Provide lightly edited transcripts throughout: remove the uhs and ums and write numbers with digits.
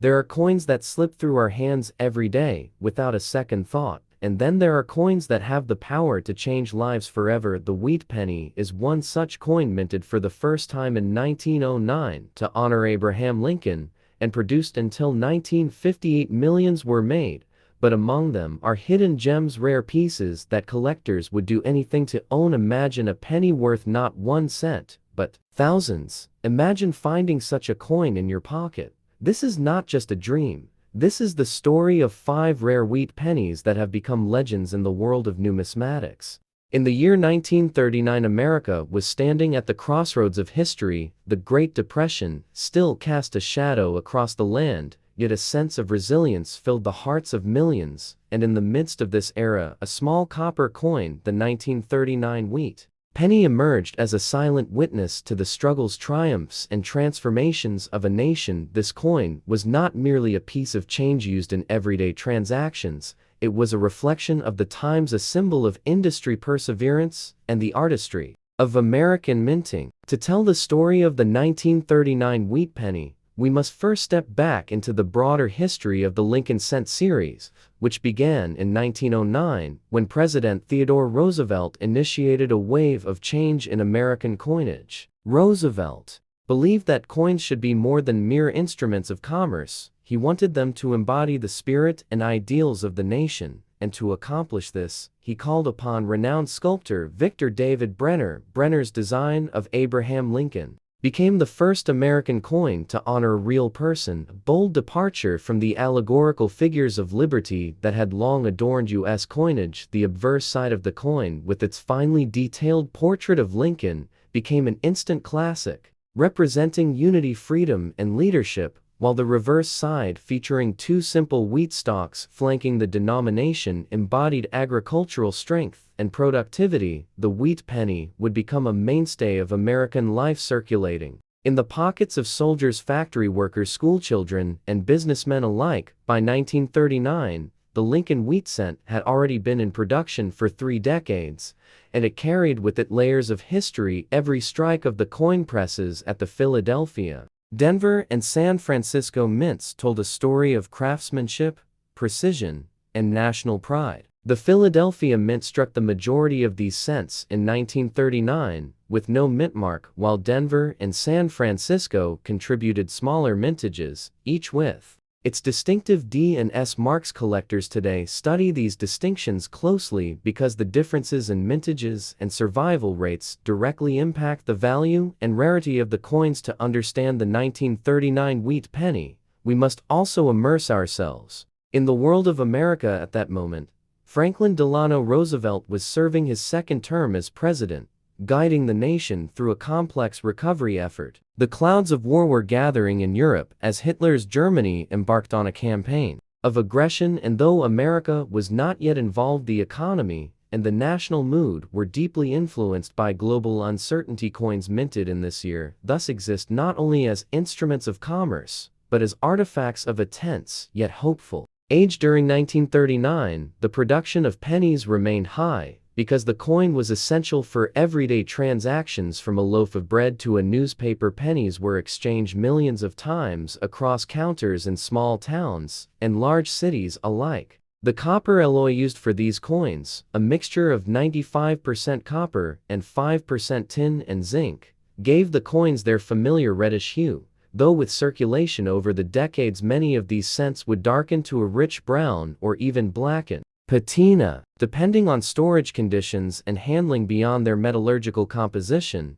There are coins that slip through our hands every day without a second thought, and then there are coins that have the power to change lives forever. The wheat penny is one such coin, minted for the first time in 1909 to honor Abraham Lincoln, and produced until 1958. Millions were made, but among them are hidden gems, rare pieces that collectors would do anything to own. Imagine a penny worth not 1 cent, but thousands. Imagine finding such a coin in your pocket. This is not just a dream. This is the story of 5 rare wheat pennies that have become legends in the world of numismatics. In the year 1939, America was standing at the crossroads of history. The Great Depression still cast a shadow across the land, yet a sense of resilience filled the hearts of millions. And in the midst of this era, a small copper coin, the 1939 wheat penny, emerged as a silent witness to the struggles, triumphs, and transformations of a nation. This coin was not merely a piece of change used in everyday transactions. It was a reflection of the times, a symbol of industry, perseverance, and the artistry of American minting. To tell the story of the 1939 wheat penny, we must first step back into the broader history of the Lincoln Cent series, which began in 1909 when President Theodore Roosevelt initiated a wave of change in American coinage. Roosevelt believed that coins should be more than mere instruments of commerce. He wanted them to embody the spirit and ideals of the nation, and to accomplish this, he called upon renowned sculptor Victor David Brenner. Brenner's design of Abraham Lincoln became the first American coin to honor a real person, a bold departure from the allegorical figures of liberty that had long adorned U.S. coinage. The obverse side of the coin, with its finely detailed portrait of Lincoln, became an instant classic, representing unity, freedom, and leadership, while the reverse side, featuring 2 simple wheat stalks flanking the denomination, embodied agricultural strength and productivity. The wheat penny would become a mainstay of American life, circulating in the pockets of soldiers, factory workers, schoolchildren, and businessmen alike. By 1939, the Lincoln wheat cent had already been in production for 3 decades, and it carried with it layers of history. Every strike of the coin presses at the Philadelphia, Denver, and San Francisco mints told a story of craftsmanship, precision, and national pride. The Philadelphia Mint struck the majority of these cents in 1939 with no mint mark, while Denver and San Francisco contributed smaller mintages, each with its distinctive D and S marks. Collectors today study these distinctions closely because the differences in mintages and survival rates directly impact the value and rarity of the coins. To understand the 1939 wheat penny, we must also immerse ourselves in the world of America at that moment. Franklin Delano Roosevelt was serving his second term as president, guiding the nation through a complex recovery effort. The clouds of war were gathering in Europe as Hitler's Germany embarked on a campaign of aggression, and though America was not yet involved, the economy and the national mood were deeply influenced by global uncertainty. Coins minted in this year thus exist not only as instruments of commerce, but as artifacts of a tense yet hopeful age. During 1939, the production of pennies remained high because the coin was essential for everyday transactions. From a loaf of bread to a newspaper, pennies were exchanged millions of times across counters in small towns and large cities alike. The copper alloy used for these coins, a mixture of 95% copper and 5% tin and zinc, gave the coins their familiar reddish hue, though with circulation over the decades, many of these cents would darken to a rich brown or even blacken patina, depending on storage conditions and handling. Beyond their metallurgical composition,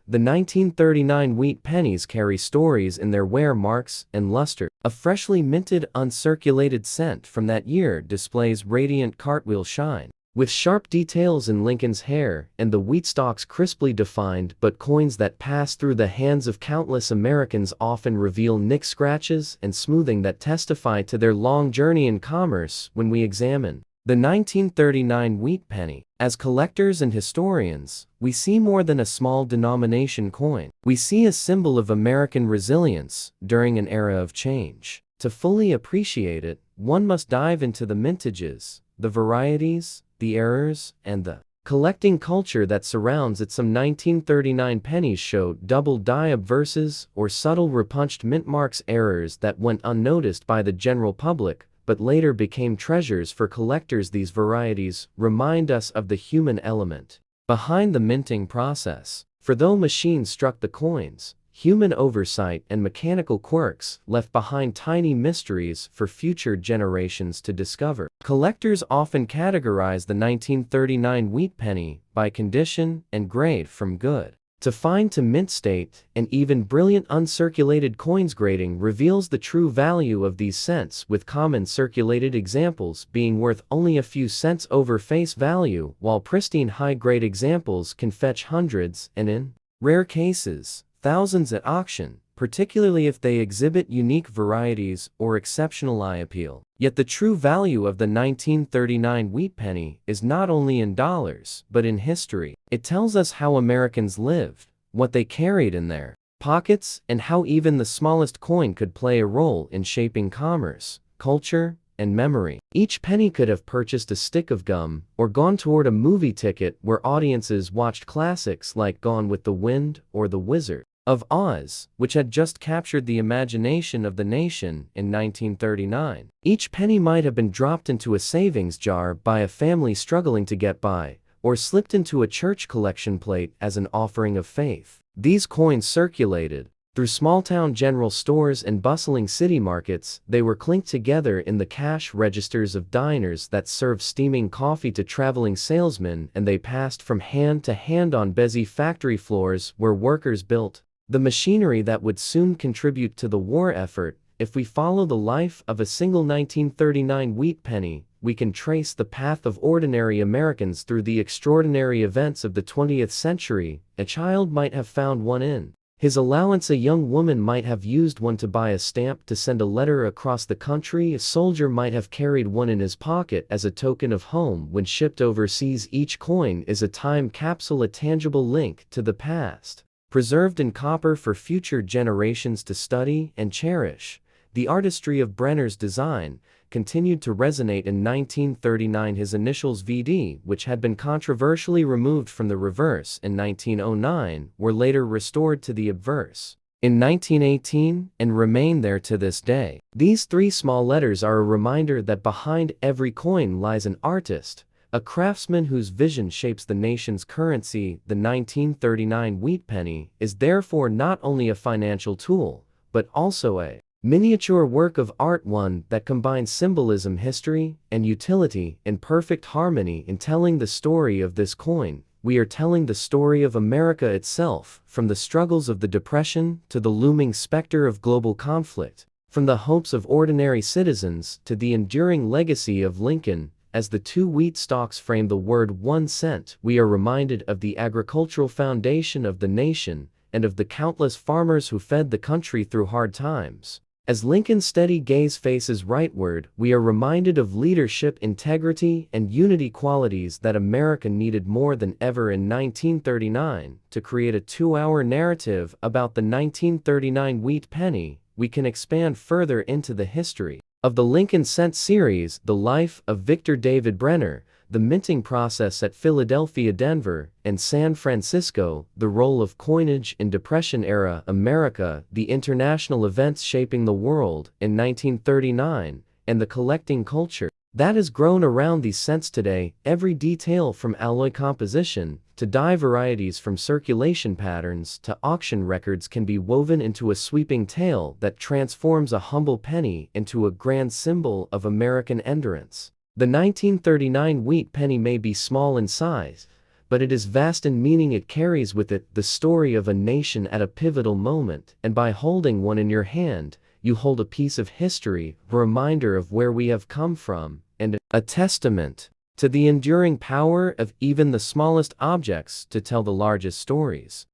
the 1939 wheat pennies carry stories in their wear, marks, and luster. A freshly minted, uncirculated cent from that year displays radiant cartwheel shine, with sharp details in Lincoln's hair and the wheat stalks crisply defined. But coins that pass through the hands of countless Americans often reveal nicks, scratches, and smoothing that testify to their long journey in commerce. When we examine the 1939 wheat penny, as collectors and historians, we see more than a small denomination coin. We see a symbol of American resilience during an era of change. To fully appreciate it, one must dive into the mintages, the varieties, the errors, and the collecting culture that surrounds it. Some 1939 pennies show double die obverses or subtle repunched mint marks, errors that went unnoticed by the general public, but later became treasures for collectors. These varieties remind us of the human element behind the minting process. For though machines struck the coins, human oversight and mechanical quirks left behind tiny mysteries for future generations to discover. Collectors often categorize the 1939 wheat penny by condition and grade from good to fine to mint state, and even brilliant uncirculated coins grading reveals the true value of these cents, with common circulated examples being worth only a few cents over face value, while pristine high-grade examples can fetch hundreds and, in rare cases, thousands at auction, particularly if they exhibit unique varieties or exceptional eye appeal. Yet the true value of the 1939 wheat penny is not only in dollars, but in history. It tells us how Americans lived, what they carried in their pockets, and how even the smallest coin could play a role in shaping commerce, culture, and memory. Each penny could have purchased a stick of gum or gone toward a movie ticket where audiences watched classics like Gone with the Wind or The Wizard of Oz, which had just captured the imagination of the nation in 1939. Each penny might have been dropped into a savings jar by a family struggling to get by, or slipped into a church collection plate as an offering of faith. These coins circulated through small-town general stores and bustling city markets. They were clinked together in the cash registers of diners that served steaming coffee to traveling salesmen, and they passed from hand to hand on busy factory floors where workers built the machinery that would soon contribute to the war effort. If we follow the life of a single 1939 wheat penny, we can trace the path of ordinary Americans through the extraordinary events of the 20th century. A child might have found one in his allowance, a young woman might have used one to buy a stamp to send a letter across the country, a soldier might have carried one in his pocket as a token of home when shipped overseas. Each coin is a time capsule, a tangible link to the past, preserved in copper for future generations to study and cherish. The artistry of Brenner's design continued to resonate in 1939. His initials VD, which had been controversially removed from the reverse in 1909, were later restored to the obverse in 1918 and remain there to this day. These three small letters are a reminder that behind every coin lies an artist, a craftsman whose vision shapes the nation's currency. The 1939 wheat penny is therefore not only a financial tool, but also a miniature work of art, one that combines symbolism, history, and utility in perfect harmony. In telling the story of this coin, we are telling the story of America itself, from the struggles of the Depression to the looming specter of global conflict, from the hopes of ordinary citizens to the enduring legacy of Lincoln. As the two wheat stalks frame the word 1 cent, we are reminded of the agricultural foundation of the nation and of the countless farmers who fed the country through hard times. As Lincoln's steady gaze faces rightward, we are reminded of leadership, integrity, and unity, qualities that America needed more than ever in 1939. To create a 2-hour narrative about the 1939 wheat penny, we can expand further into the history of the Lincoln Cent series, the life of Victor David Brenner, the minting process at Philadelphia, Denver, and San Francisco, the role of coinage in Depression-era America, the international events shaping the world in 1939, and the collecting culture that has grown around these cents today. Every detail from alloy composition to die varieties, from circulation patterns to auction records, can be woven into a sweeping tale that transforms a humble penny into a grand symbol of American endurance. The 1939 wheat penny may be small in size, but it is vast in meaning. It carries with it the story of a nation at a pivotal moment, and by holding one in your hand, you hold a piece of history, a reminder of where we have come from, and a testament to the enduring power of even the smallest objects to tell the largest stories.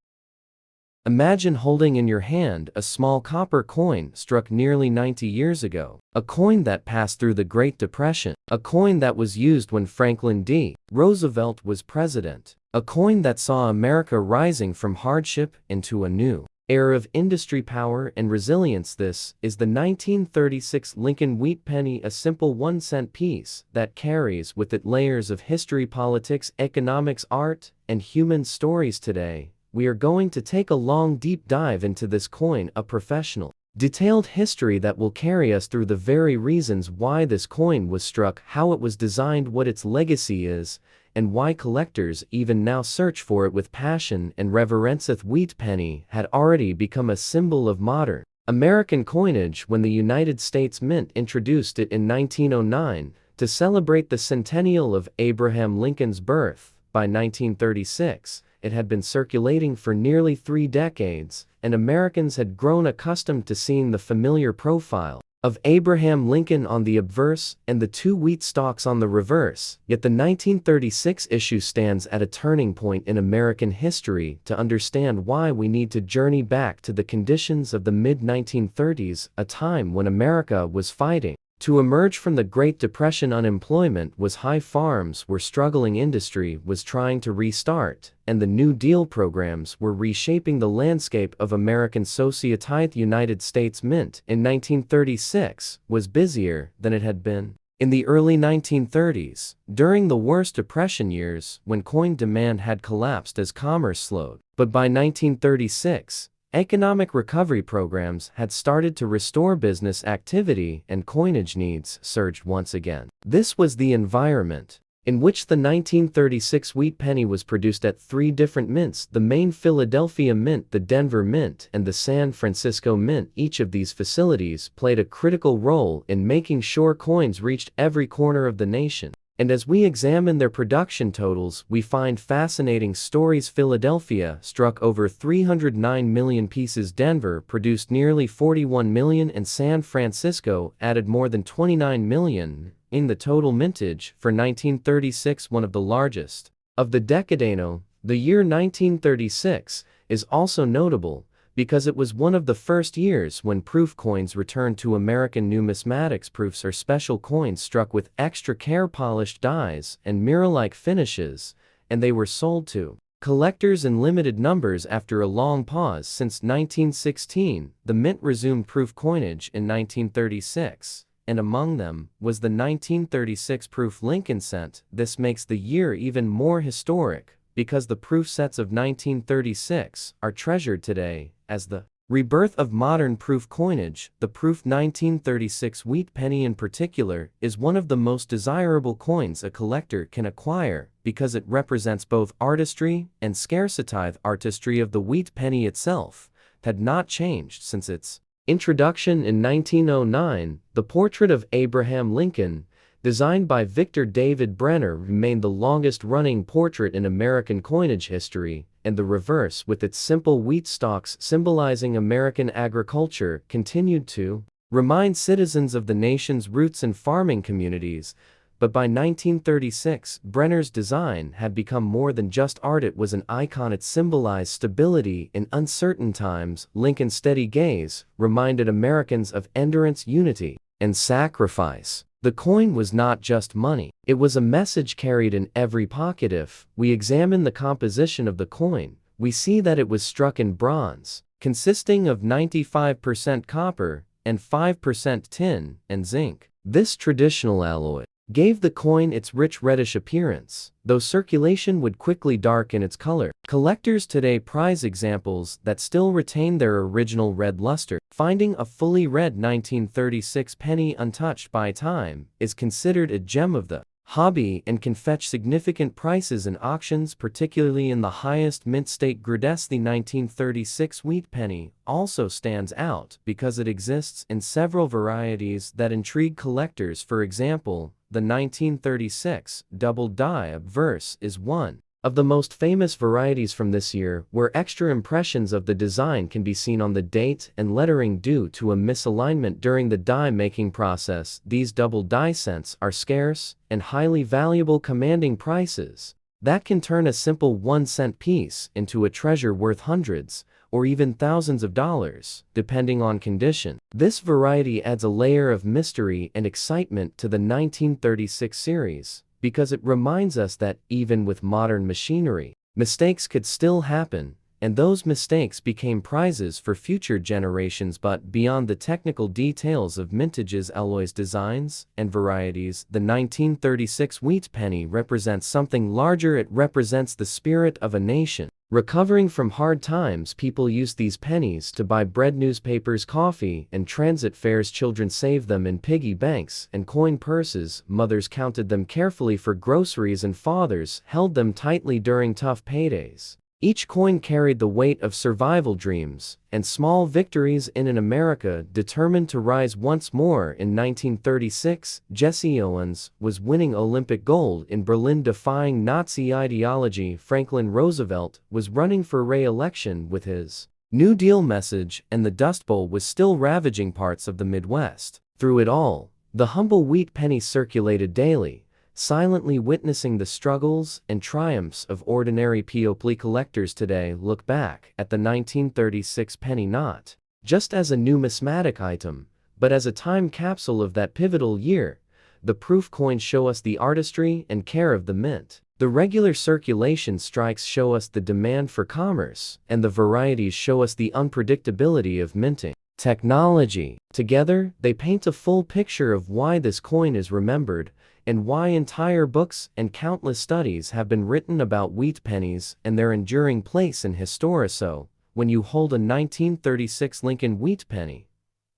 Imagine holding in your hand a small copper coin struck nearly 90 years ago, a coin that passed through the Great Depression, a coin that was used when Franklin D. Roosevelt was president, a coin that saw America rising from hardship into a new era of industry power and resilience. This is the 1936 Lincoln Wheat Penny, a simple 1-cent piece that carries with it layers of history, politics, economics, art, and human stories. Today, we are going to take a long, deep dive into this coin, a professional, detailed history that will carry us through the very reasons why this coin was struck, how it was designed, what its legacy is, and why collectors even now search for it with passion and reverence. The wheat penny had already become a symbol of modern American coinage when the United States Mint introduced it in 1909 to celebrate the centennial of Abraham Lincoln's birth. By 1936, it had been circulating for nearly 3 decades, and Americans had grown accustomed to seeing the familiar profile of Abraham Lincoln on the obverse and the 2 wheat stalks on the reverse. Yet the 1936 issue stands at a turning point in American history. To understand why, we need to journey back to the conditions of the mid-1930s, a time when America was fighting to emerge from the Great Depression. Unemployment was high, farms were struggling, industry was trying to restart, and the New Deal programs were reshaping the landscape of American society. The United States Mint in 1936 was busier than it had been in the early 1930s, during the worst Depression years when coin demand had collapsed as commerce slowed. But by 1936, economic recovery programs had started to restore business activity, and coinage needs surged once again. This was the environment in which the 1936 wheat penny was produced at 3 different mints: the main Philadelphia Mint, the Denver Mint, and the San Francisco Mint. Each of these facilities played a critical role in making sure coins reached every corner of the nation. And as we examine their production totals, we find fascinating stories. Philadelphia struck over 309 million pieces, Denver produced nearly 41 million, and San Francisco added more than 29 million in the total mintage for 1936, one of the largest of the decadano. The year 1936 is also notable because it was one of the first years when proof coins returned to American numismatics. Proofs are special coins struck with extra care, polished dies, and mirror-like finishes, and they were sold to collectors in limited numbers. After a long pause since 1916, the Mint resumed proof coinage in 1936, and among them was the 1936 proof Lincoln cent. This makes the year even more historic because the proof sets of 1936 are treasured today as the rebirth of modern proof coinage. The proof 1936 wheat penny in particular is one of the most desirable coins a collector can acquire because it represents both artistry and scarcity. The artistry of the wheat penny itself had not changed since its introduction in 1909. The portrait of Abraham Lincoln, designed by Victor David Brenner, remained the longest-running portrait in American coinage history, and the reverse, with its simple wheat stalks symbolizing American agriculture, continued to remind citizens of the nation's roots and farming communities. But by 1936, Brenner's design had become more than just art. It was an icon. It symbolized stability in uncertain times. Lincoln's steady gaze reminded Americans of endurance, unity, and sacrifice. The coin was not just money. It was a message carried in every pocket. If we examine the composition of the coin, we see that it was struck in bronze, consisting of 95% copper and 5% tin and zinc. This traditional alloy gave the coin its rich reddish appearance, though circulation would quickly darken its color. Collectors today prize examples that still retain their original red luster. Finding a fully red 1936 penny untouched by time is considered a gem of the hobby and can fetch significant prices in auctions, particularly in the highest mint state. The 1936 wheat penny also stands out because it exists in several varieties that intrigue collectors. For example, the 1936 double die obverse is one of the most famous varieties from this year, where extra impressions of the design can be seen on the date and lettering due to a misalignment during the die making process. These double die cents are scarce and highly valuable, commanding prices that can turn a simple 1-cent piece into a treasure worth hundreds or even thousands of dollars, depending on condition. This variety adds a layer of mystery and excitement to the 1936 series, because it reminds us that, even with modern machinery, mistakes could still happen, and those mistakes became prizes for future generations. But beyond the technical details of mintages, alloys, designs, and varieties, the 1936 wheat penny represents something larger. It represents the spirit of a nation. Recovering from hard times, people used these pennies to buy bread, newspapers, coffee, and transit fares. Children saved them in piggy banks and coin purses. Mothers counted them carefully for groceries, and fathers held them tightly during tough paydays. Each coin carried the weight of survival dreams and small victories in an America determined to rise once more. In 1936, Jesse Owens was winning Olympic gold in Berlin, defying Nazi ideology. Franklin Roosevelt was running for re-election with his New Deal message, and the Dust Bowl was still ravaging parts of the Midwest. Through it all, the humble wheat penny circulated daily, silently witnessing the struggles and triumphs of ordinary people. Collectors today look back at the 1936 penny not just as a numismatic item, but as a time capsule of that pivotal year. The proof coins show us the artistry and care of the mint. The regular circulation strikes show us the demand for commerce, and the varieties show us the unpredictability of minting technology. Together, they paint a full picture of why this coin is remembered, and why entire books and countless studies have been written about wheat pennies and their enduring place in history. So, when you hold a 1936 Lincoln wheat penny,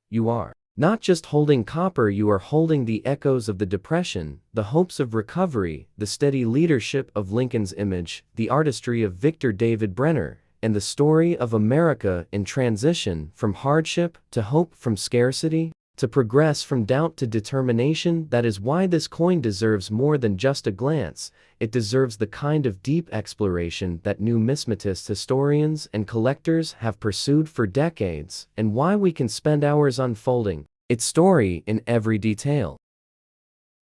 you are not just holding copper, you are holding the echoes of the Depression, the hopes of recovery, the steady leadership of Lincoln's image, the artistry of Victor David Brenner, and the story of America in transition from hardship to hope, from scarcity to progress, from doubt to determination. That is why this coin deserves more than just a glance. It deserves the kind of deep exploration that numismatists, historians, and collectors have pursued for decades, and why we can spend hours unfolding its story in every detail.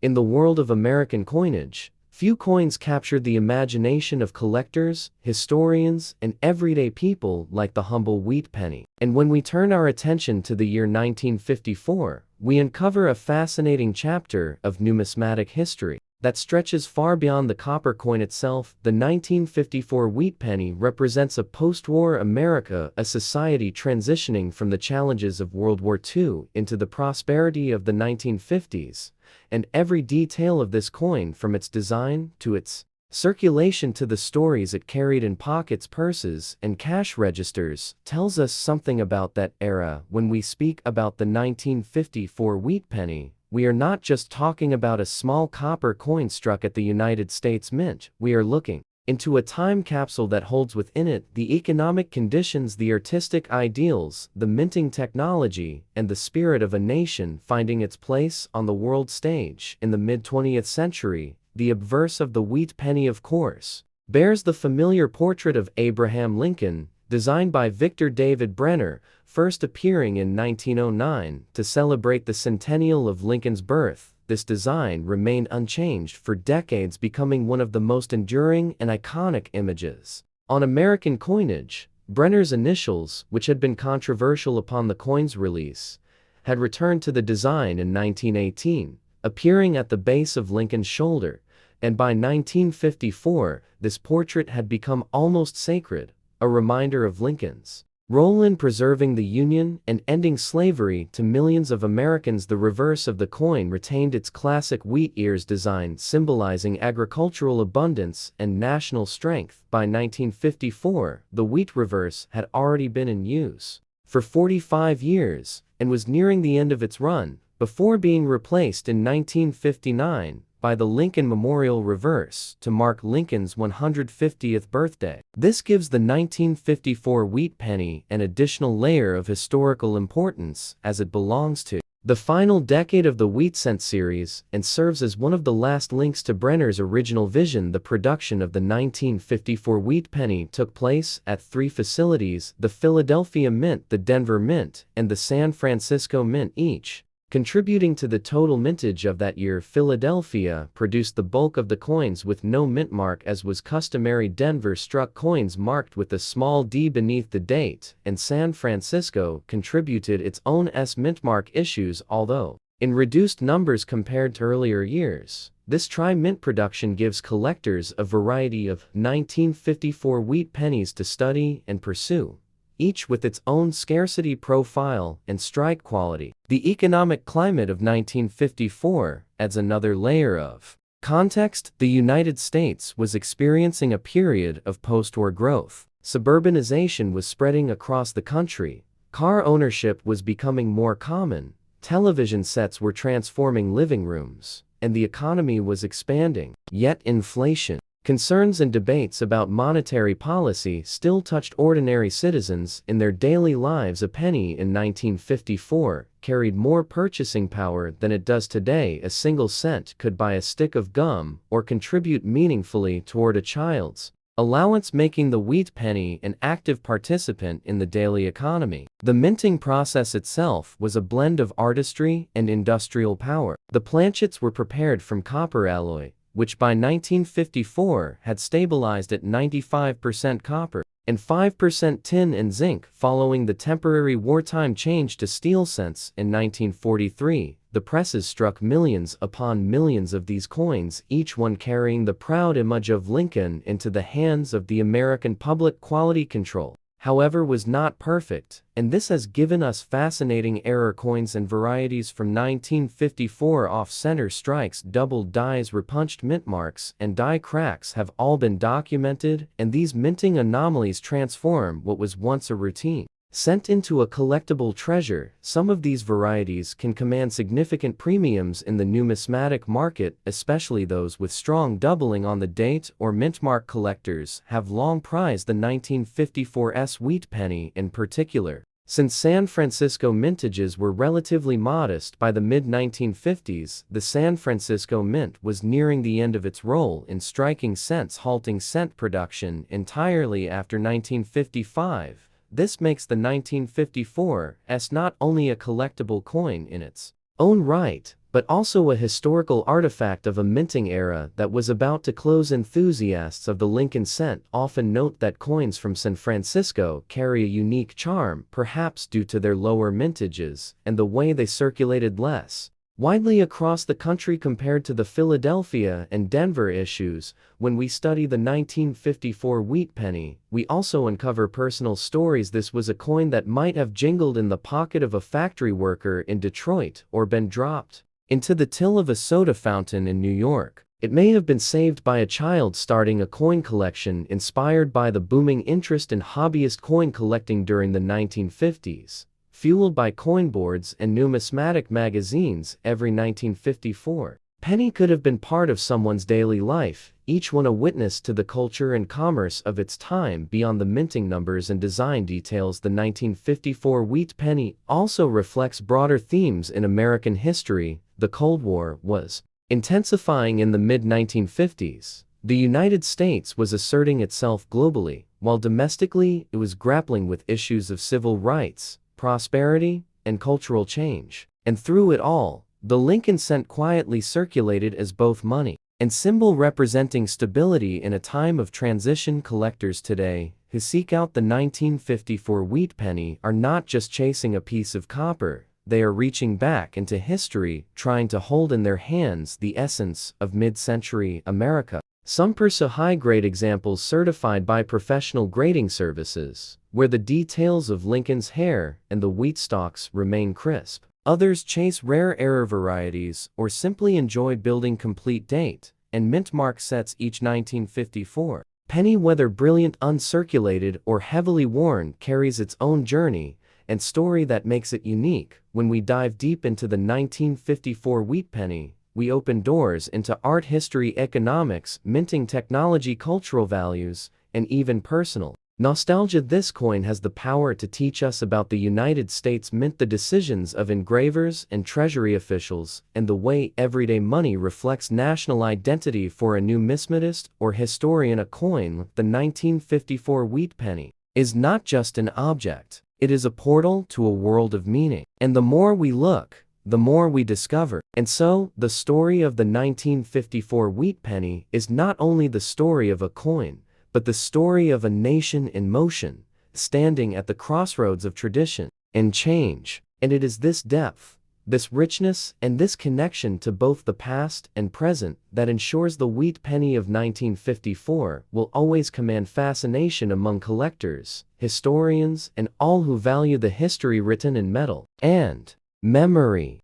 In the world of American coinage, few coins captured the imagination of collectors, historians, and everyday people like the humble wheat penny. And when we turn our attention to the year 1954, we uncover a fascinating chapter of numismatic history that stretches far beyond the copper coin itself. The 1954 wheat penny represents a post-war America, a society transitioning from the challenges of World War II into the prosperity of the 1950s. And every detail of this coin, from its design to its circulation to the stories it carried in pockets, purses, and cash registers, tells us something about that era. When we speak about the 1954 wheat penny, we are not just talking about a small copper coin struck at the United States Mint. We are looking into a time capsule that holds within it the economic conditions, the artistic ideals, the minting technology, and the spirit of a nation finding its place on the world stage. In the mid-20th century, the obverse of the wheat penny, of course, bears the familiar portrait of Abraham Lincoln, designed by Victor David Brenner, first appearing in 1909 to celebrate the centennial of Lincoln's birth. This design remained unchanged for decades, becoming one of the most enduring and iconic images on American coinage. Brenner's initials, which had been controversial upon the coin's release, had returned to the design in 1918, appearing at the base of Lincoln's shoulder, and by 1954, this portrait had become almost sacred, a reminder of Lincoln's role in preserving the Union and ending slavery to millions of Americans. The reverse of the coin retained its classic wheat ears design, symbolizing agricultural abundance and national strength. By 1954, the wheat reverse had already been in use for 45 years and was nearing the end of its run, before being replaced in 1959 by the Lincoln Memorial Reverse to mark Lincoln's 150th birthday. This gives the 1954 wheat penny an additional layer of historical importance, as it belongs to the final decade of the wheat cent series and serves as one of the last links to Brenner's original vision. The production of the 1954 wheat penny took place at 3 facilities: the Philadelphia Mint, the Denver Mint, and the San Francisco Mint, each contributing to the total mintage of that year. Philadelphia produced the bulk of the coins with no mint mark, as was customary. Denver struck coins marked with a small d beneath the date, and San Francisco contributed its own S mint mark issues. Although in reduced numbers compared to earlier years. This tri-mint production gives collectors a variety of 1954 wheat pennies to study and pursue, each with its own scarcity profile and strike quality. The economic climate of 1954 adds another layer of context. The United States was experiencing a period of post-war growth. Suburbanization was spreading across the country, car ownership was becoming more common, television sets were transforming living rooms, and the economy was expanding. Yet inflation, concerns and debates about monetary policy still touched ordinary citizens in their daily lives. A penny in 1954 carried more purchasing power than it does today. A single cent could buy a stick of gum or contribute meaningfully toward a child's allowance, making the wheat penny an active participant in the daily economy. The minting process itself was a blend of artistry and industrial power. The planchets were prepared from copper alloy, which by 1954 had stabilized at 95% copper and 5% tin and zinc. Following the temporary wartime change to steel cents in 1943, the presses struck millions upon millions of these coins, each one carrying the proud image of Lincoln into the hands of the American public. Quality control, however, was not perfect, and this has given us fascinating error coins and varieties from 1954. Off-center strikes, doubled dies, repunched mint marks, and die cracks have all been documented, and these minting anomalies transform what was once a routine cent into a collectible treasure. Some of these varieties can command significant premiums in the numismatic market, especially those with strong doubling on the date or mint mark. Collectors have long prized the 1954's wheat penny in particular. Since San Francisco mintages were relatively modest by the mid-1950s, the San Francisco Mint was nearing the end of its role in striking cents, halting cent production entirely after 1955. This makes the 1954's not only a collectible coin in its own right, but also a historical artifact of a minting era that was about to close. Enthusiasts of the Lincoln cent often note that coins from San Francisco carry a unique charm, perhaps due to their lower mintages and the way they circulated less widely across the country compared to the Philadelphia and Denver issues. When we study the 1954 wheat penny, we also uncover personal stories. This was a coin that might have jingled in the pocket of a factory worker in Detroit or been dropped into the till of a soda fountain in New York. It may have been saved by a child starting a coin collection inspired by the booming interest in hobbyist coin collecting during the 1950s. Fueled by coin boards and numismatic magazines. Every 1954 penny could have been part of someone's daily life, each one a witness to the culture and commerce of its time. Beyond the minting numbers and design details, the 1954 wheat penny also reflects broader themes in American history. The Cold War was intensifying in the mid-1950s. The United States was asserting itself globally, while domestically it was grappling with issues of civil rights, prosperity, and cultural change. And through it all, the Lincoln cent quietly circulated as both money and symbol, representing stability in a time of transition. Collectors today who seek out the 1954 wheat penny are not just chasing a piece of copper, they are reaching back into history, trying to hold in their hands the essence of mid-century America. Some pursue high-grade examples certified by professional grading services, where the details of Lincoln's hair and the wheat stalks remain crisp. Others chase rare error varieties or simply enjoy building complete date and mint mark sets. Each 1954 penny, whether brilliant, uncirculated, or heavily worn, carries its own journey and story that makes it unique. When we dive deep into the 1954 wheat penny, we open doors into art history, economics, minting technology, cultural values, and even personal nostalgia. This coin has the power to teach us about the United States Mint, the decisions of engravers and treasury officials, and the way everyday money reflects national identity. For a numismatist or historian, a coin, the 1954 wheat penny, is not just an object. It is a portal to a world of meaning. And the more we look, the more we discover. And so, the story of the 1954 wheat penny is not only the story of a coin, but the story of a nation in motion, standing at the crossroads of tradition and change. And it is this depth, This richness and this connection to both the past and present that ensures the wheat penny of 1954 will always command fascination among collectors, historians, and all who value the history written in metal and memory.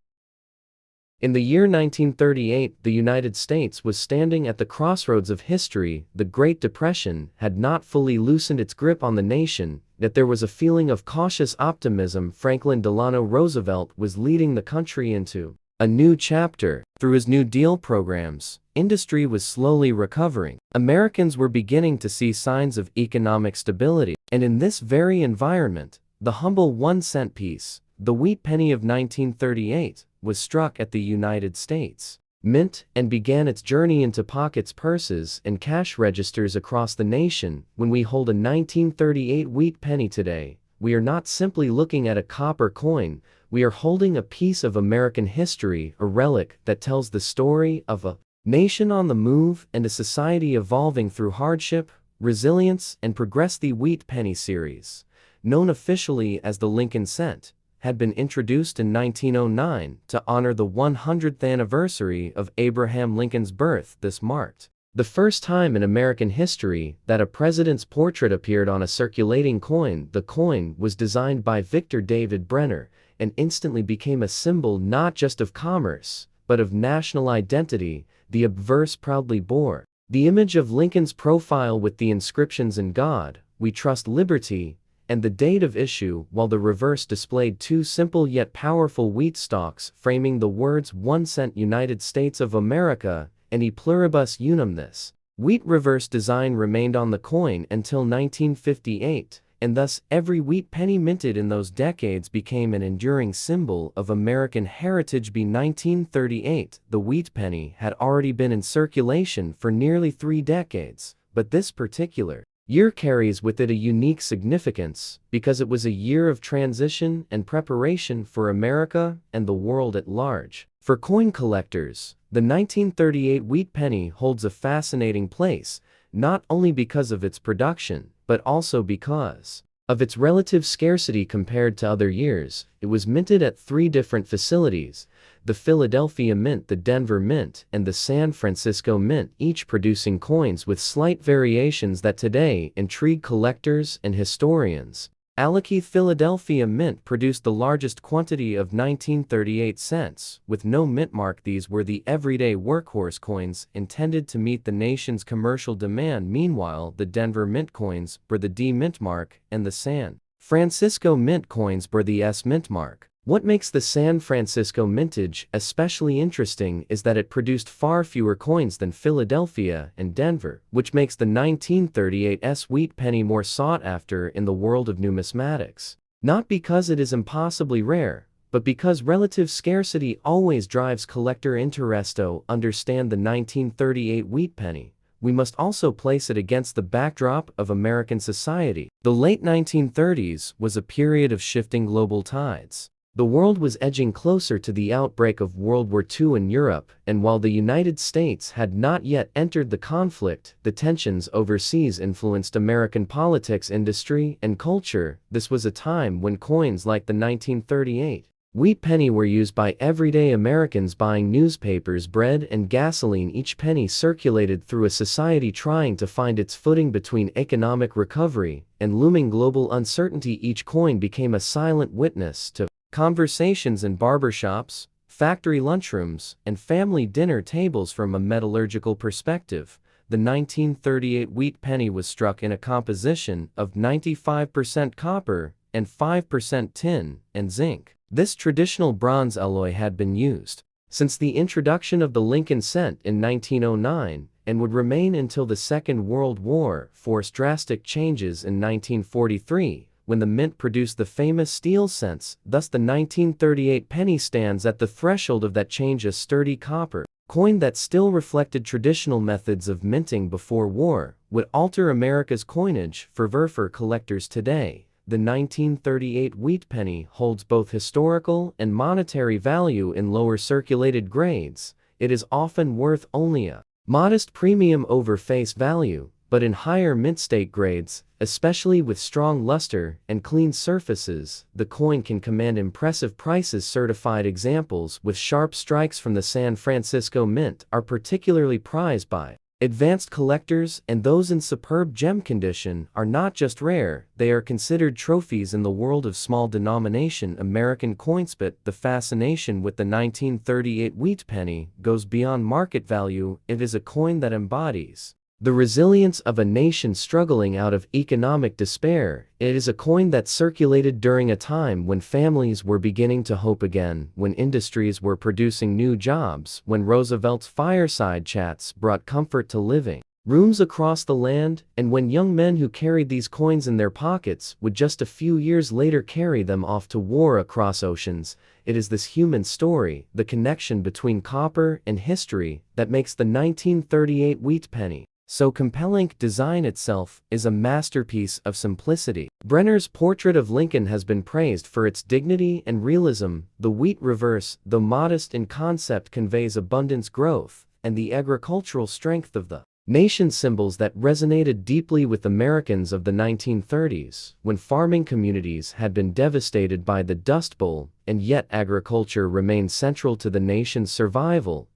In the year 1938, the United States was standing at the crossroads of history. The Great Depression had not fully loosened its grip on the nation, yet there was a feeling of cautious optimism. Franklin Delano Roosevelt was leading the country into a new chapter. Through his New Deal programs, industry was slowly recovering. Americans were beginning to see signs of economic stability. And in this very environment, the humble 1-cent piece, the wheat penny of 1938, was struck at the United States Mint and began its journey into pockets, purses, and cash registers across the nation. When we hold a 1938 wheat penny today, we are not simply looking at a copper coin, we are holding a piece of American history, a relic that tells the story of a nation on the move and a society evolving through hardship, resilience, and progress. The wheat penny series, known officially as the Lincoln cent, had been introduced in 1909 to honor the 100th anniversary of Abraham Lincoln's birth. This marked the first time in American history that a president's portrait appeared on a circulating coin. The coin was designed by Victor David Brenner and instantly became a symbol not just of commerce, but of national identity. The obverse proudly bore the image of Lincoln's profile with the inscriptions "In God We Trust, Liberty," and the date of issue, while the reverse displayed two simple yet powerful wheat stalks framing the words 1 cent United States of America and E pluribus unum. This wheat reverse design remained on the coin until 1958, and thus every wheat penny minted in those decades became an enduring symbol of American heritage. By 1938, the wheat penny had already been in circulation for nearly 3 decades, but this particular year carries with it a unique significance because it was a year of transition and preparation for America and the world at large. For coin collectors, the 1938 wheat penny holds a fascinating place, not only because of its production, but also because of its relative scarcity compared to other years. It was minted at 3 different facilities: the Philadelphia Mint, the Denver Mint, and the San Francisco Mint, each producing coins with slight variations that today intrigue collectors and historians. Alakeith Philadelphia Mint produced the largest quantity of 1938 cents, with no mint mark. These were the everyday workhorse coins intended to meet the nation's commercial demand. Meanwhile, the Denver Mint coins bore the D mint mark, and the San Francisco Mint coins bore the S mint mark. What makes the San Francisco mintage especially interesting is that it produced far fewer coins than Philadelphia and Denver, which makes the 1938 S wheat penny more sought after in the world of numismatics. Not because it is impossibly rare, but because relative scarcity always drives collector interest. To understand the 1938 wheat penny, we must also place it against the backdrop of American society. The late 1930s was a period of shifting global tides. The world was edging closer to the outbreak of World War II in Europe, and while the United States had not yet entered the conflict, the tensions overseas influenced American politics, industry, and culture. This was a time when coins like the 1938 wheat penny were used by everyday Americans buying newspapers, bread, and gasoline. Each penny circulated through a society trying to find its footing between economic recovery and looming global uncertainty. Each coin became a silent witness to conversations in barbershops, factory lunchrooms, and family dinner tables. From a metallurgical perspective, the 1938 wheat penny was struck in a composition of 95% copper and 5% tin and zinc. This traditional bronze alloy had been used since the introduction of the Lincoln cent in 1909 and would remain until the Second World War forced drastic changes in 1943. When the mint produced the famous steel cents. Thus the 1938 penny stands at the threshold of that change, a sturdy copper coin that still reflected traditional methods of minting before war would alter America's coinage. For collectors today, the 1938 wheat penny holds both historical and monetary value. In lower circulated grades, it is often worth only a modest premium over face value, but in higher mint state grades, especially with strong luster and clean surfaces, the coin can command impressive prices. Certified examples with sharp strikes from the San Francisco Mint are particularly prized by advanced collectors, and those in superb gem condition are not just rare, they are considered trophies in the world of small denomination American coins. But the fascination with the 1938 wheat penny goes beyond market value. It is a coin that embodies the resilience of a nation struggling out of economic despair. It is a coin that circulated during a time when families were beginning to hope again, when industries were producing new jobs, when Roosevelt's fireside chats brought comfort to living rooms across the land, and when young men who carried these coins in their pockets would just a few years later carry them off to war across oceans. It is this human story, the connection between copper and history, that makes the 1938 wheat penny so compelling. Design itself is a masterpiece of simplicity. Brenner's portrait of Lincoln has been praised for its dignity and realism. The wheat reverse, though modest in concept, conveys abundance, growth, and the agricultural strength of the nation, symbols that resonated deeply with Americans of the 1930s, when farming communities had been devastated by the Dust Bowl, and yet agriculture remained central to the nation's survival.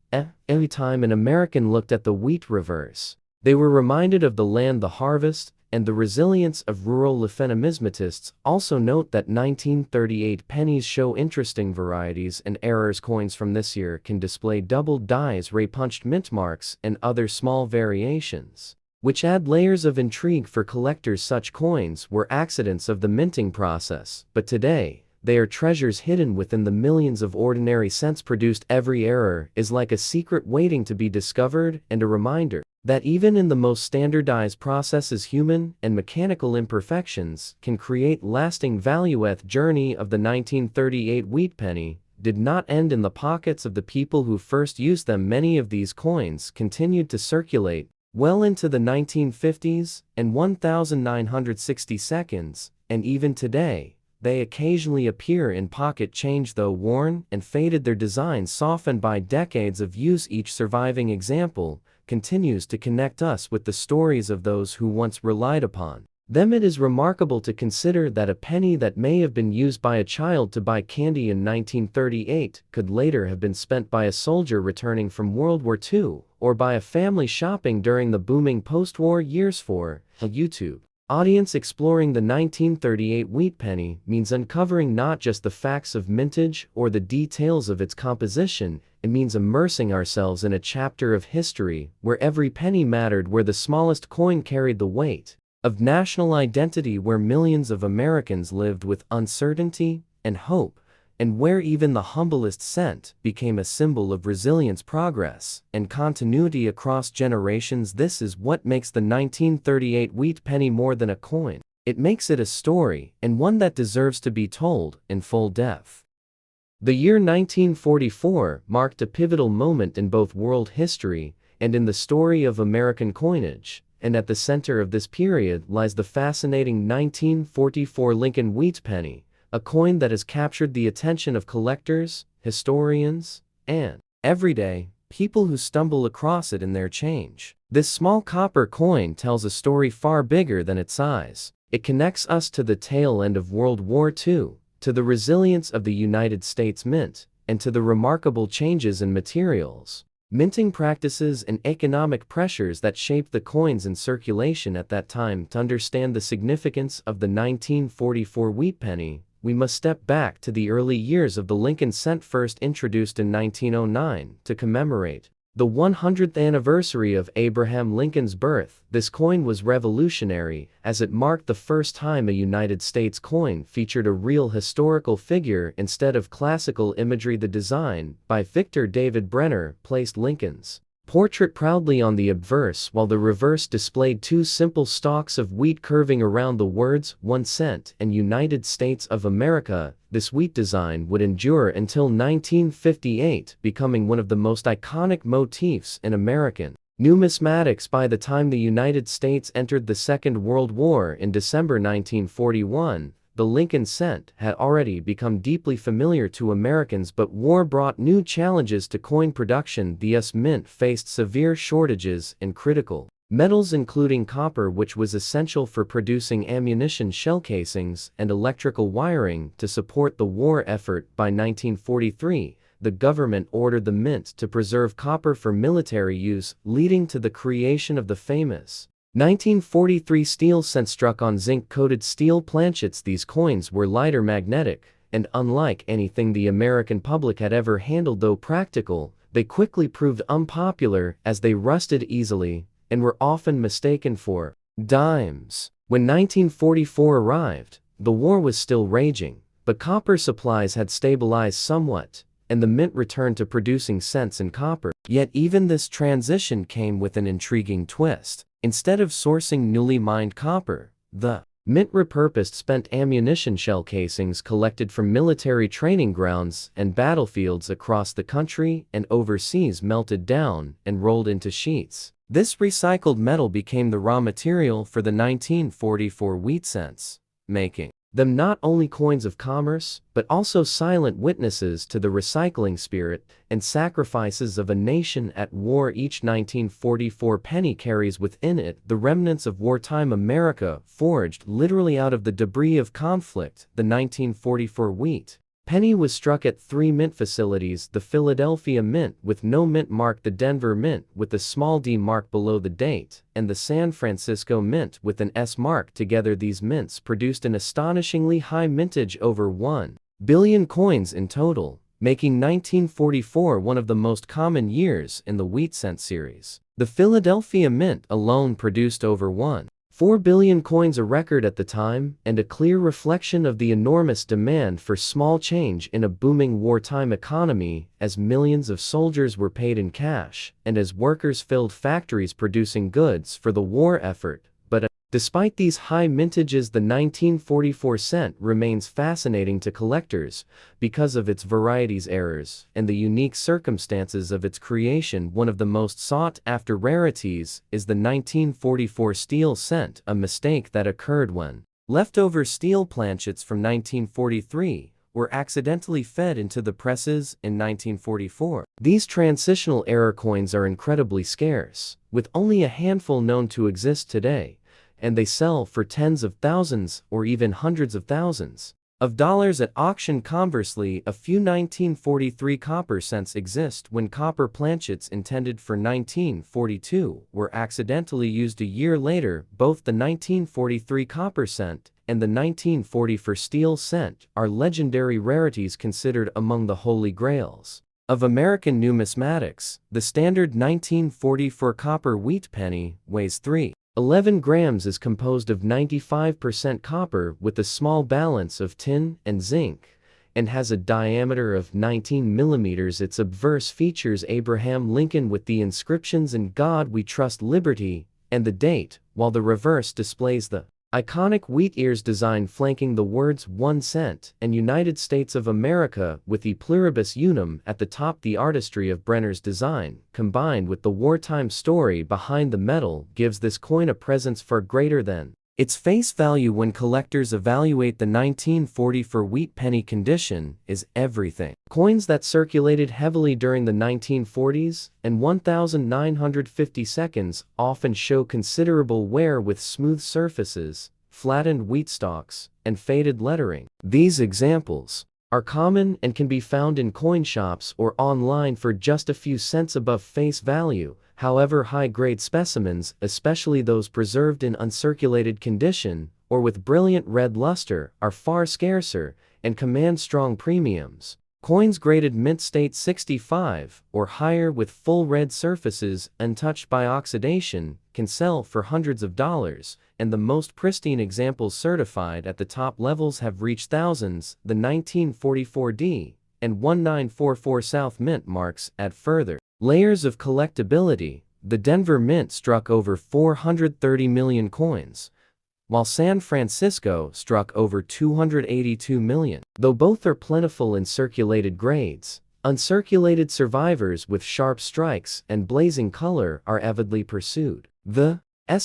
Every time an American looked at the wheat reverse, they were reminded of the land, the harvest, and the resilience of rural life. Numismatists also note that 1938 pennies show interesting varieties, and Rarest coins from this year can display doubled dies, ray-punched mint marks, and other small variations, which add layers of intrigue for collectors. Such coins were accidents of the minting process, but today, they are treasures hidden within the millions of ordinary cents produced. Every error is like a secret waiting to be discovered, and a reminder that even in the most standardized processes, human and mechanical imperfections can create lasting value. The journey of the 1938 wheat penny did not end in the pockets of the people who first used them. Many of these coins continued to circulate well into the 1950s and 1962, and even today, they occasionally appear in pocket change. Though worn and faded, their designs softened by decades of use. Each surviving example continues to connect us with the stories of those who once relied upon them. It is remarkable to consider that a penny that may have been used by a child to buy candy in 1938 could later have been spent by a soldier returning from World War II, or by a family shopping during the booming post-war years. For a YouTube audience, exploring the 1938 wheat penny means uncovering not just the facts of mintage or the details of its composition. It means immersing ourselves in a chapter of history where every penny mattered, where the smallest coin carried the weight of national identity, where millions of Americans lived with uncertainty and hope, and where even the humblest cent became a symbol of resilience, progress, and continuity across generations. This is what makes the 1938 wheat penny more than a coin. It makes it a story, and one that deserves to be told in full depth. The year 1944 marked a pivotal moment in both world history and in the story of American coinage, and at the center of this period lies the fascinating 1944 Lincoln wheat penny, a coin that has captured the attention of collectors, historians, and everyday people who stumble across it in their change. This small copper coin tells a story far bigger than its size. It connects us to the tail end of World War II, to the resilience of the United States Mint, and to the remarkable changes in materials, minting practices, and economic pressures that shaped the coins in circulation at that time. To understand the significance of the 1944 wheat penny, we must step back to the early years of the Lincoln cent. First introduced in 1909 to commemorate the 100th anniversary of Abraham Lincoln's birth, this coin was revolutionary, as it marked the first time a United States coin featured a real historical figure instead of classical imagery. The design, by Victor David Brenner, placed Lincoln's portrait proudly on the obverse, while the reverse displayed two simple stalks of wheat curving around the words 1 cent and United States of America. This wheat design would endure until 1958, becoming one of the most iconic motifs in American numismatics. By the time the United States entered the Second World War in December 1941, the Lincoln cent had already become deeply familiar to Americans, but war brought new challenges to coin production. The US Mint faced severe shortages and critical Metals including copper, which was essential for producing ammunition shell casings and electrical wiring to support the war effort. By 1943, the government ordered the mint to preserve copper for military use, leading to the creation of the famous 1943 steel cent struck on zinc-coated steel planchets. These coins were lighter, magnetic, and unlike anything the American public had ever handled. Though practical, they quickly proved unpopular as they rusted easily and were often mistaken for dimes. When 1944 arrived, the war was still raging, but copper supplies had stabilized somewhat, and the mint returned to producing cents in copper. Yet even this transition came with an intriguing twist. Instead of sourcing newly mined copper, the mint repurposed spent ammunition shell casings collected from military training grounds and battlefields across the country and overseas, melted down and rolled into sheets. This recycled metal became the raw material for the 1944 wheat cents, making them not only coins of commerce, but also silent witnesses to the recycling spirit and sacrifices of a nation at war. Each 1944 penny carries within it the remnants of wartime America, forged literally out of the debris of conflict. The 1944 wheat penny was struck at 3 mint facilities: the Philadelphia Mint with no mint mark, the Denver Mint with a small d mark below the date, and the San Francisco Mint with an S mark. Together these mints produced an astonishingly high mintage, over 1 billion coins in total, making 1944 one of the most common years in the wheat cent series. The Philadelphia Mint alone produced over 1.4 billion coins, a record at the time, and a clear reflection of the enormous demand for small change in a booming wartime economy, as millions of soldiers were paid in cash, and as workers filled factories producing goods for the war effort. But despite these high mintages, the 1944 cent remains fascinating to collectors because of its varieties, errors, and the unique circumstances of its creation. One of the most sought-after rarities is the 1944 steel cent, a mistake that occurred when leftover steel planchets from 1943 were accidentally fed into the presses in 1944. These transitional error coins are incredibly scarce, with only a handful known to exist today, and they sell for tens of thousands or even hundreds of thousands of dollars at auction. Conversely, a few 1943 copper cents exist when copper planchets intended for 1942 were accidentally used a year later. Both the 1943 copper cent and the 1944 steel cent are legendary rarities, considered among the holy grails of American numismatics. The standard 1944 copper wheat penny weighs 3.11 grams, is composed of 95% copper with a small balance of tin and zinc, and has a diameter of 19 millimeters. Its obverse features Abraham Lincoln with the inscriptions "In God We Trust, Liberty," and the date, while the reverse displays the iconic wheat ears design flanking the words 1 cent and United States of America, with E Pluribus Unum at the top. The artistry of Brenner's design, combined with the wartime story behind the metal, gives this coin a presence far greater than its face value. When collectors evaluate the 1944 wheat penny, condition is everything. Coins that circulated heavily during the 1940s and 1952 often show considerable wear, with smooth surfaces, flattened wheat stalks, and faded lettering. These examples are common and can be found in coin shops or online for just a few cents above face value. However, high-grade specimens, especially those preserved in uncirculated condition or with brilliant red luster, are far scarcer and command strong premiums. Coins graded mint state 65 or higher with full red surfaces untouched by oxidation can sell for hundreds of dollars, and the most pristine examples, certified at the top levels, have reached thousands. The 1944 D and 1944 South Mint marks add further layers of collectability. The Denver Mint struck over 430 million coins, while San Francisco struck over 282 million. Though both are plentiful in circulated grades, uncirculated survivors with sharp strikes and blazing color are avidly pursued. The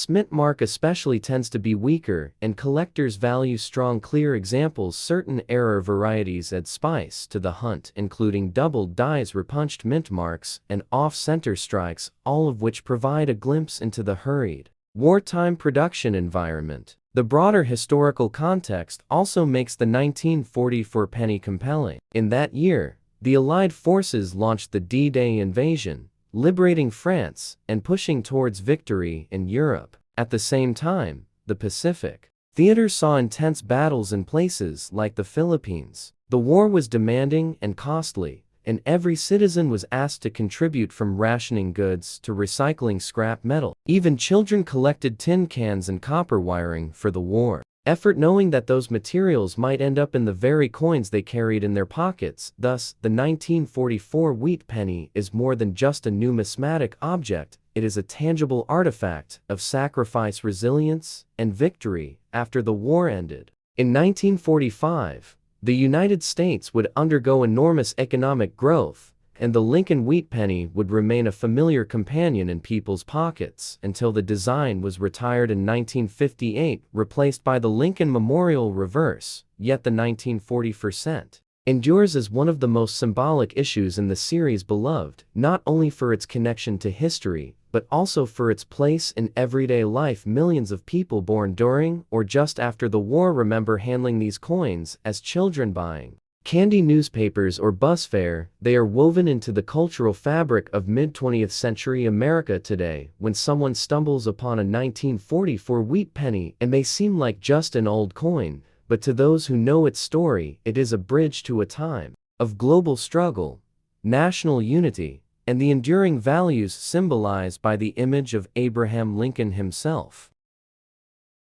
mint mark especially tends to be weaker, and collectors value strong clear examples. Certain error varieties add spice to the hunt, including doubled dies, repunched mint marks, and off-center strikes, all of which provide a glimpse into the hurried, wartime production environment. The broader historical context also makes the 1944 penny compelling. In that year, the Allied forces launched the D-Day invasion, liberating France and pushing towards victory in Europe. At the same time, the Pacific theater saw intense battles in places like the Philippines. The war was demanding and costly, and every citizen was asked to contribute, from rationing goods to recycling scrap metal. Even children collected tin cans and copper wiring for the war effort, knowing that those materials might end up in the very coins they carried in their pockets. Thus, the 1944 wheat penny is more than just a numismatic object, it is a tangible artifact of sacrifice, resilience, and victory after the war ended. In 1945, the United States would undergo enormous economic growth, and the Lincoln wheat penny would remain a familiar companion in people's pockets until the design was retired in 1958, replaced by the Lincoln Memorial Reverse. Yet the 1944 cent endures as one of the most symbolic issues in the series, beloved not only for its connection to history, but also for its place in everyday life. Millions of people born during or just after the war remember handling these coins as children, buying candy, newspapers, or bus fare. They are woven into the cultural fabric of mid-20th century America today. When someone stumbles upon a 1944 wheat penny, it may seem like just an old coin, but to those who know its story, it is a bridge to a time of global struggle, national unity, and the enduring values symbolized by the image of Abraham Lincoln himself.